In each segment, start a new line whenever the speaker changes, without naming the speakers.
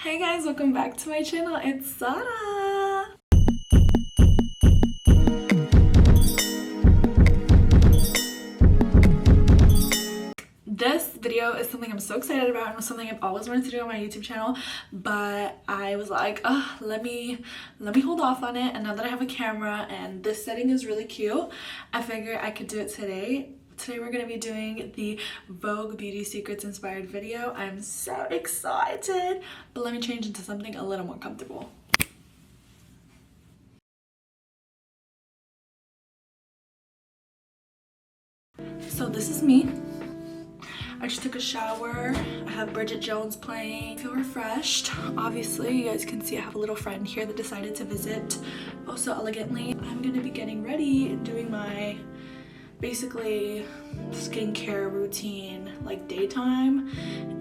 Hey guys, welcome back to my channel. It's Sarah. This video is something I'm so excited about and something I've always wanted to do on my YouTube channel, but I was like, let me hold off on it. And now that I have a camera and this setting is really cute, I figured I could do it today. Today we're going to be doing the Vogue Beauty Secrets inspired video. I'm so excited, but let me change into something a little more comfortable. So this is me. I just took a shower. I have Bridget Jones playing. I feel refreshed. Obviously, you guys can see I have a little friend here that decided to visit oh so elegantly. I'm going to be getting ready and doing my basically skincare routine like daytime,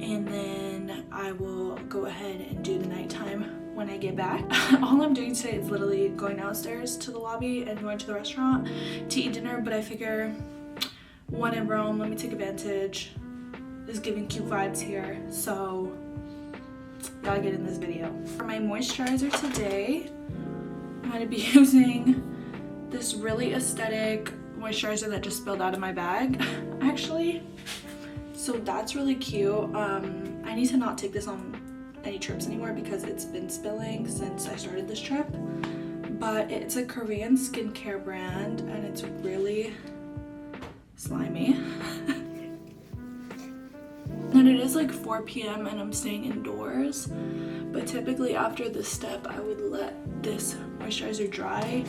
and then I will go ahead and do the nighttime when I get back. All I'm doing today is literally going downstairs to the lobby and going to the restaurant to eat dinner, but I figure when in Rome, let me take advantage. Is giving cute vibes here, so gotta get in this video. For my moisturizer today, I'm gonna be using this really aesthetic moisturizer that just spilled out of my bag actually, so that's really cute. I need to not take this on any trips anymore because it's been spilling since I started this trip, but it's a Korean skincare brand and it's really slimy. And it is like 4 p.m. and I'm staying indoors, but typically after this step I would let this moisturizer dry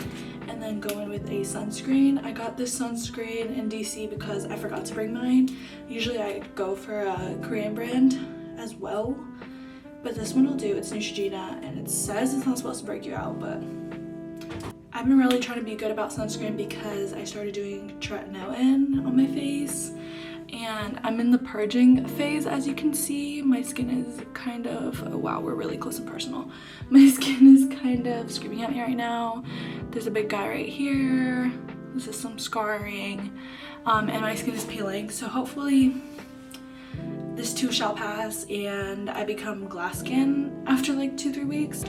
and then go in with a sunscreen. I got this sunscreen in DC because I forgot to bring mine. Usually I go for a Korean brand as well, but this one will do. It's Neutrogena and it says it's not supposed to break you out, but I've been really trying to be good about sunscreen because I started doing tretinoin on my face and I'm in the purging phase. As you can see, my skin is kind of, oh wow, we're really close and personal. My skin is kind of screaming at me right now. There's a big guy right here. This is some scarring, and my skin is peeling. So hopefully this too shall pass and I become glass skin after like 2-3 weeks.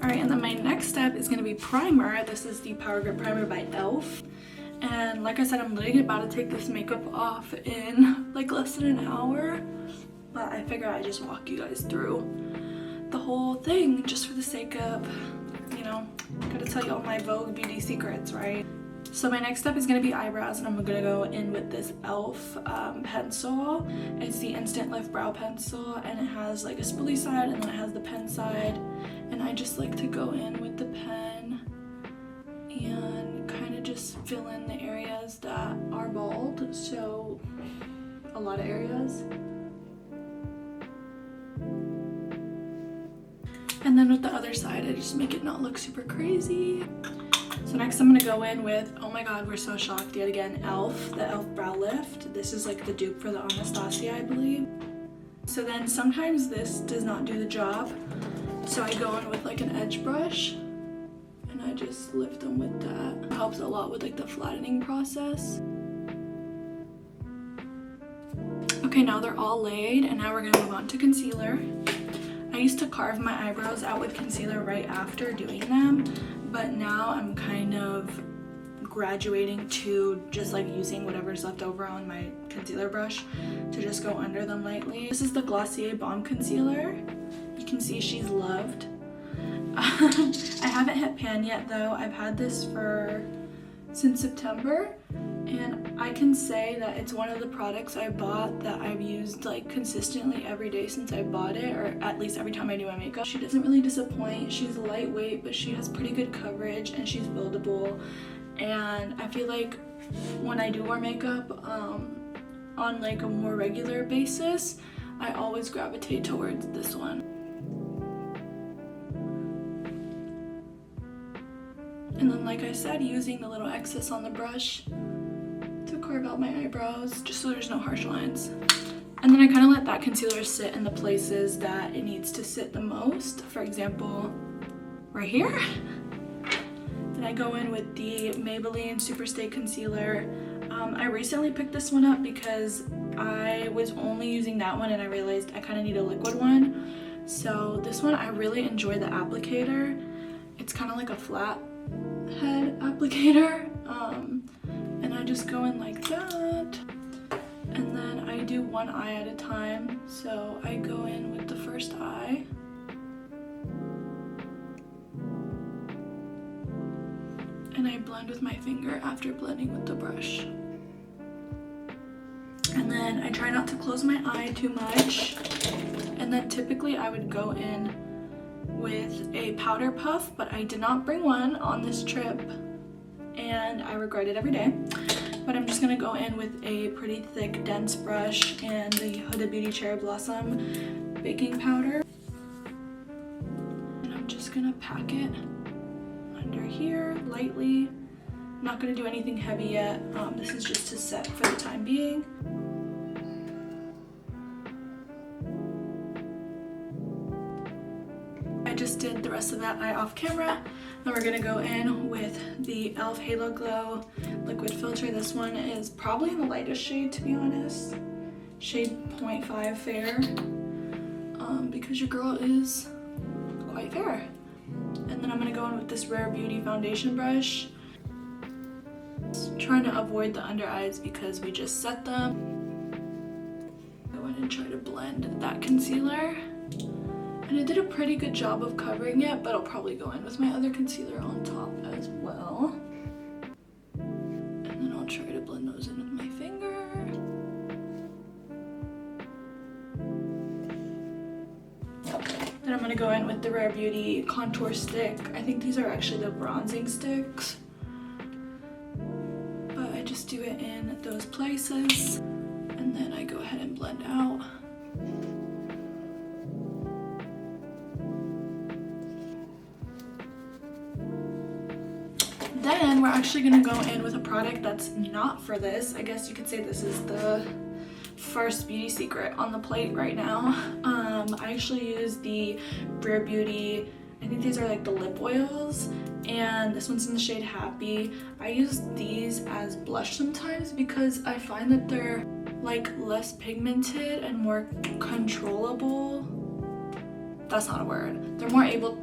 Alright, and then my next step is going to be primer. This is the Power Grip Primer by e.l.f. And like I said, I'm literally about to take this makeup off in like less than an hour, but I figure I just walk you guys through the whole thing just for the sake of, you know, gotta tell you all my Vogue beauty secrets, right? So my next step is going to be eyebrows, and I'm going to go in with this e.l.f. Pencil. It's the Instant Lift Brow Pencil, and it has like a spoolie side and then it has the pen side, and I just like to go in with the pen and kind of just fill in the areas that are bald, so a lot of areas. And then with the other side, I just make it not look super crazy. So next I'm going to go in with, oh my god, we're so shocked yet again, e.l.f., the e.l.f. Brow Lift. This is like the dupe for the Anastasia, I believe. So then sometimes this does not do the job, so I go in with like an edge brush and I just lift them with that. It helps a lot with like the flattening process. Okay, now they're all laid, and now we're going to move on to concealer. I used to carve my eyebrows out with concealer right after doing them, but now I'm kind of graduating to just like using whatever's left over on my concealer brush to just go under them lightly. This is the Glossier Balm Concealer. You can see she's loved. I haven't hit pan yet though. I've had this since September, and I can say that it's one of the products I bought that I've used like consistently every day since I bought it, or at least every time I do my makeup. She doesn't really disappoint. She's lightweight, but she has pretty good coverage and she's buildable, and I feel like when I do wear makeup on like a more regular basis, I always gravitate towards this one. And then like I said, using the little excess on the brush to carve out my eyebrows just so there's no harsh lines. And then I kind of let that concealer sit in the places that it needs to sit the most. For example, right here. Then I go in with the Maybelline Superstay Concealer. I recently picked this one up because I was only using that one and I realized I kind of need a liquid one. So this one, I really enjoy the applicator. It's kind of like a flat head applicator. And I just go in like that. And then I do one eye at a time. So I go in with the first eye. And I blend with my finger after blending with the brush. And then I try not to close my eye too much. And then typically I would go in with a powder puff, but I did not bring one on this trip and I regret it every day. But I'm just gonna go in with a pretty thick, dense brush and the Huda Beauty Cherry Blossom baking powder. And I'm just gonna pack it under here lightly. I'm not gonna do anything heavy yet. This is just to set for the time being. I just did the rest of that eye off camera. Then we're gonna go in with the e.l.f. Halo Glow liquid filter. This one is probably in the lightest shade, to be honest. Shade 0.5 fair, because your girl is quite fair. And then I'm gonna go in with this Rare Beauty foundation brush. Trying to avoid the under eyes because we just set them. Go in and try to blend that concealer. And I did a pretty good job of covering it, but I'll probably go in with my other concealer on top as well. And then I'll try to blend those in with my finger. Then I'm gonna go in with the Rare Beauty contour stick. I think these are actually the bronzing sticks. But I just do it in those places. And then I go ahead and blend out. Then we're actually gonna go in with a product that's not for this. I guess you could say this is the first beauty secret on the plate right now. I actually use the Rare Beauty, I think these are like the lip oils, and this one's in the shade Happy. I use these as blush sometimes because I find that they're like less pigmented and more controllable. That's not a word. They're more able,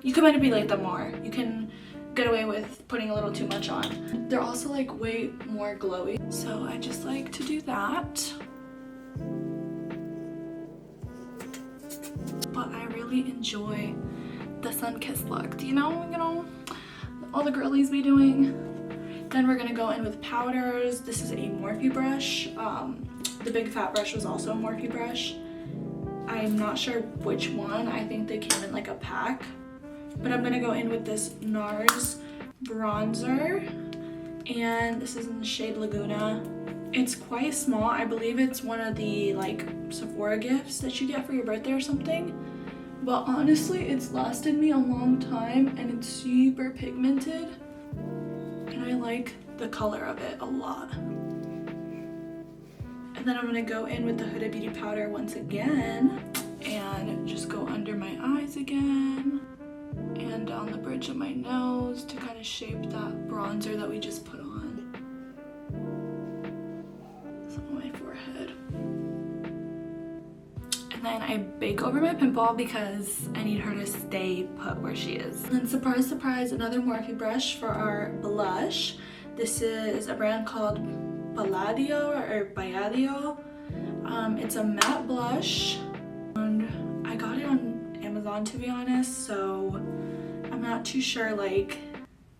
you can manipulate them more. You can get away with putting a little too much on. They're also like way more glowy, so I just like to do that. But I really enjoy the sun-kissed look. Do you know, all the girlies be doing. Then we're gonna go in with powders. This is a Morphe brush. The big fat brush was also a Morphe brush. I'm not sure which one. I think they came in like a pack. But I'm gonna go in with this NARS bronzer, and this is in the shade Laguna. It's quite small. I believe it's one of the like Sephora gifts that you get for your birthday or something. But honestly, it's lasted me a long time and it's super pigmented. And I like the color of it a lot. And then I'm gonna go in with the Huda Beauty powder once again and just go under my eyes again and down the bridge of my nose to kind of shape that bronzer that we just put on. Some on my forehead. And then I bake over my pimple because I need her to stay put where she is. And then surprise, surprise, another Morphe brush for our blush. This is a brand called Palladio or Palladio. It's a matte blush. And I got it on Amazon, to be honest, so I'm not too sure like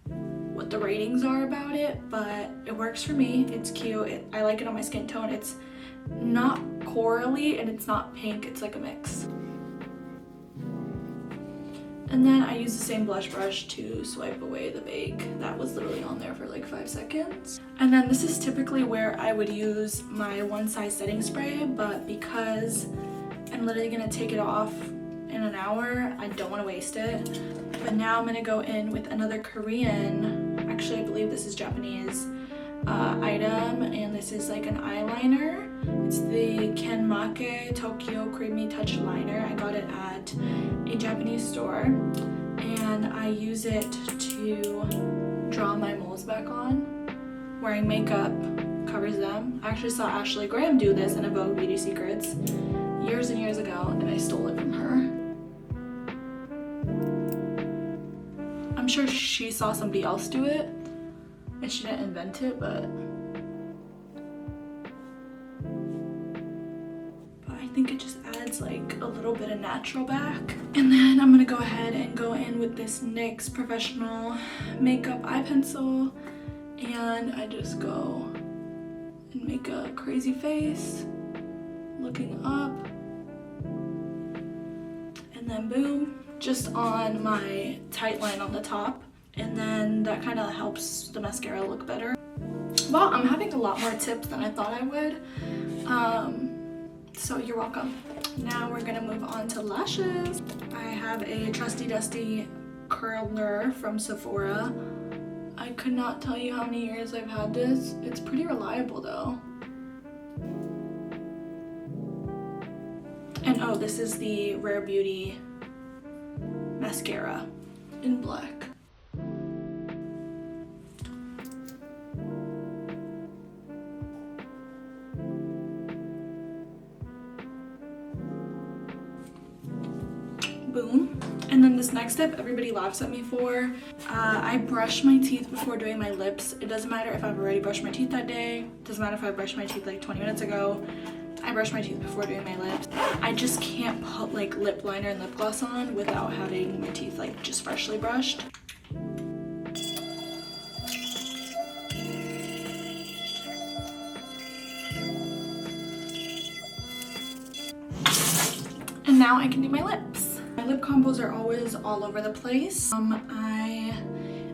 what the ratings are about it, but it works for me. It's cute. I like it on my skin tone. It's not corally and it's not pink. It's like a mix. And then I use the same blush brush to swipe away the bake that was literally on there for like 5 seconds. And then this is typically where I would use my One Size setting spray, but because I'm literally gonna take it off in an hour, I don't want to waste it. But now I'm gonna go in with another Korean, actually I believe this is Japanese item, and this is like an eyeliner. It's the Kenmake Tokyo Creamy Touch Liner. I got it at a Japanese store and I use it to draw my moles back on. Wearing makeup covers them. I actually saw Ashley Graham do this in a Vogue Beauty Secrets years and years ago, and I stole it from her. I'm sure she saw somebody else do it and she didn't invent it, but I think it just adds like a little bit of natural back. And then I'm gonna go ahead and go in with this NYX Professional Makeup Eye Pencil, and I just go and make a crazy face looking up, and then boom, just on my tight line on the top, and then that kind of helps the mascara look better. Well, I'm having a lot more tips than I thought I would, so you're welcome. Now we're gonna move on to lashes. I have a trusty dusty curler from Sephora. I could not tell you how many years I've had this. It's pretty reliable though. And oh, this is the Rare Beauty mascara in black. Boom. And then this next step, everybody laughs at me for. I brush my teeth before doing my lips. It doesn't matter if I've already brushed my teeth that day. It doesn't matter if I brushed my teeth like 20 minutes ago. I brush my teeth before doing my lips. I just can't put like lip liner and lip gloss on without having my teeth like just freshly brushed. And now I can do my lips. My lip combos are always all over the place. I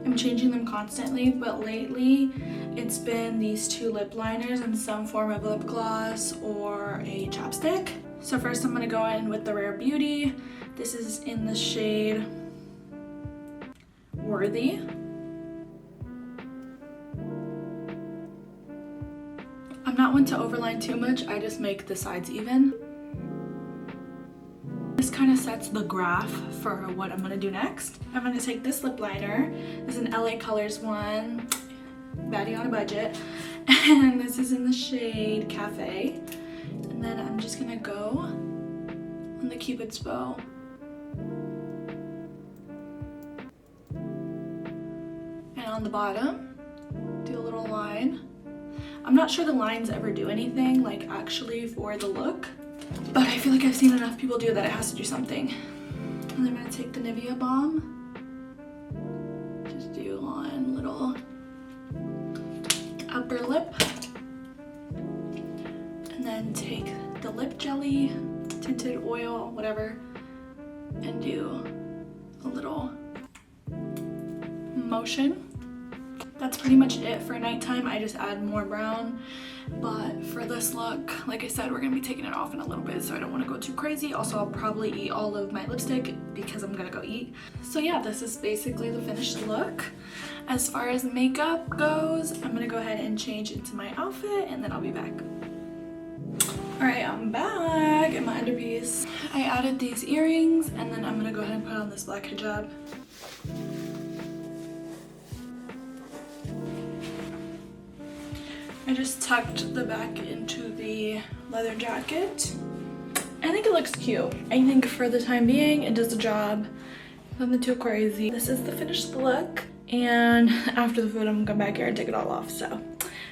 am changing them constantly, but lately it's been these two lip liners and some form of lip gloss or a chapstick. So first I'm gonna go in with the Rare Beauty. This is in the shade Worthy. I'm not one to overline too much, I just make the sides even. This kind of sets the graph for what I'm gonna do next. I'm gonna take this lip liner. This is an LA Colors one, baddie on a budget. And this is in the shade Cafe. And then I'm just gonna go on the Cupid's bow. And on the bottom, do a little line. I'm not sure the lines ever do anything, like actually for the look, but I feel like I've seen enough people do that it has to do something. And then I'm gonna take the Nivea Balm. Just do on little upper lip. And then take the lip jelly, tinted oil, whatever, and do a little motion. That's pretty much it for nighttime. I just add more brown, but for this look, like I said, we're gonna be taking it off in a little bit, so I don't want to go too crazy. Also, I'll probably eat all of my lipstick because I'm gonna go eat. So yeah, this is basically the finished look. As far as makeup goes, I'm gonna go ahead and change into my outfit and then I'll be back. Alright, I'm back in my underpiece. I added these earrings and then I'm gonna go ahead and put on this black hijab. I just tucked the back into the leather jacket. I think it looks cute. I think for the time being, it does the job. Nothing too crazy. This is the finished look. And after the food, I'm gonna come back here and take it all off. So,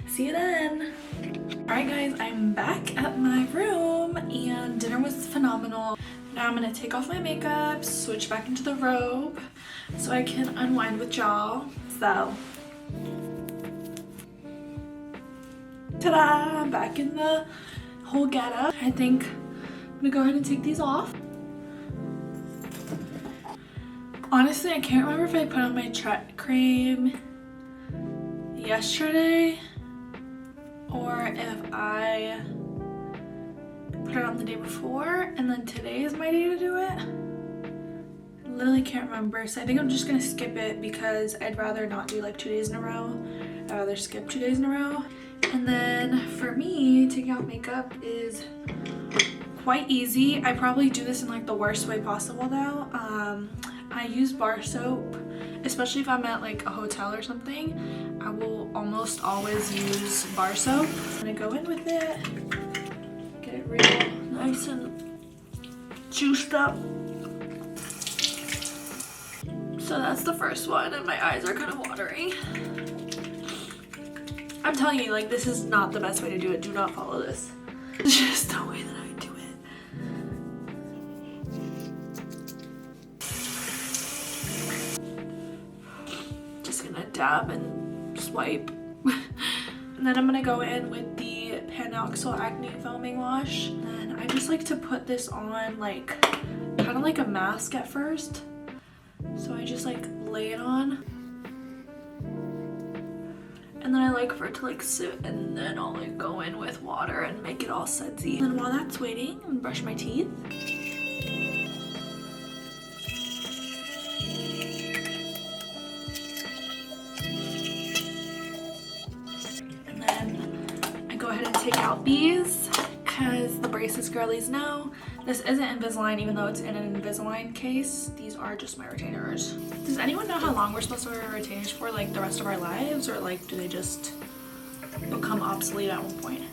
see you then. Alright guys, I'm back at my room and dinner was phenomenal. Now I'm gonna take off my makeup, switch back into the robe so I can unwind with y'all. So, ta-da! I'm back in the whole getup. I think I'm gonna go ahead and take these off. Honestly, I can't remember if I put on my Tret cream yesterday or if I put it on the day before and then today is my day to do it. I literally can't remember, so I think I'm just gonna skip it because I'd rather not do like 2 days in a row. I'd rather skip 2 days in a row. And then for me, taking out makeup is quite easy. I probably do this in like the worst way possible though. I use bar soap, especially if I'm at like a hotel or something. I will almost always use bar soap. I'm gonna go in with it, get it real nice and juiced up. So that's the first one, and my eyes are kind of watering. I'm telling you, like, this is not the best way to do it. Do not follow this. It's just the way that I do it. Just gonna dab and swipe. And then I'm gonna go in with the Panoxyl Acne Foaming Wash. And I just like to put this on like, kind of like a mask at first. So I just like lay it on. And then I like for it to like sit, and then I'll like go in with water and make it all sudsy. And then while that's waiting, I'm gonna brush my teeth. And then I go ahead and take out these, because the braces girlies know this isn't Invisalign, even though it's in an Invisalign case. These are just my retainers. Does anyone know how long we're supposed to wear retainers for, like the rest of our lives, or like do they just become obsolete at one point?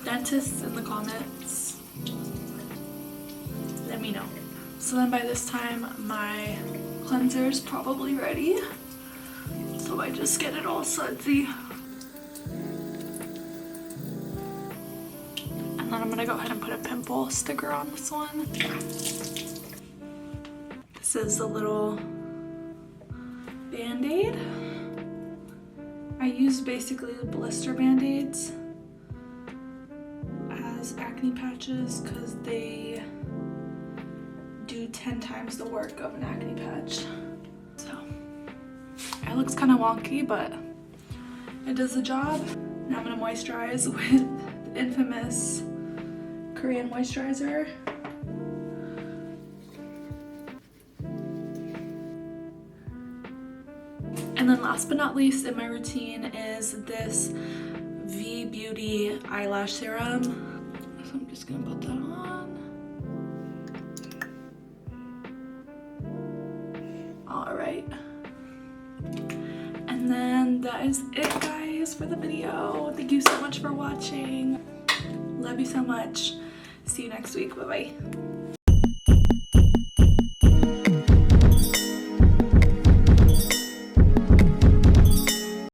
Dentists in the comments, let me know. So then by this time my cleanser is probably ready, so I just get it all sudsy. And then I'm gonna go ahead and put a pimple sticker on this one. This is a little band-aid. I use basically the blister band-aids as acne patches because they do 10 times the work of an acne patch. So it looks kind of wonky, but it does the job. Now I'm gonna moisturize with the infamous Korean moisturizer. And then last but not least in my routine is this V Beauty eyelash serum. So I'm just gonna put that on. All right. And then that is it, guys, for the video. Thank you so much for watching. Love you so much. See you next week. Bye-bye.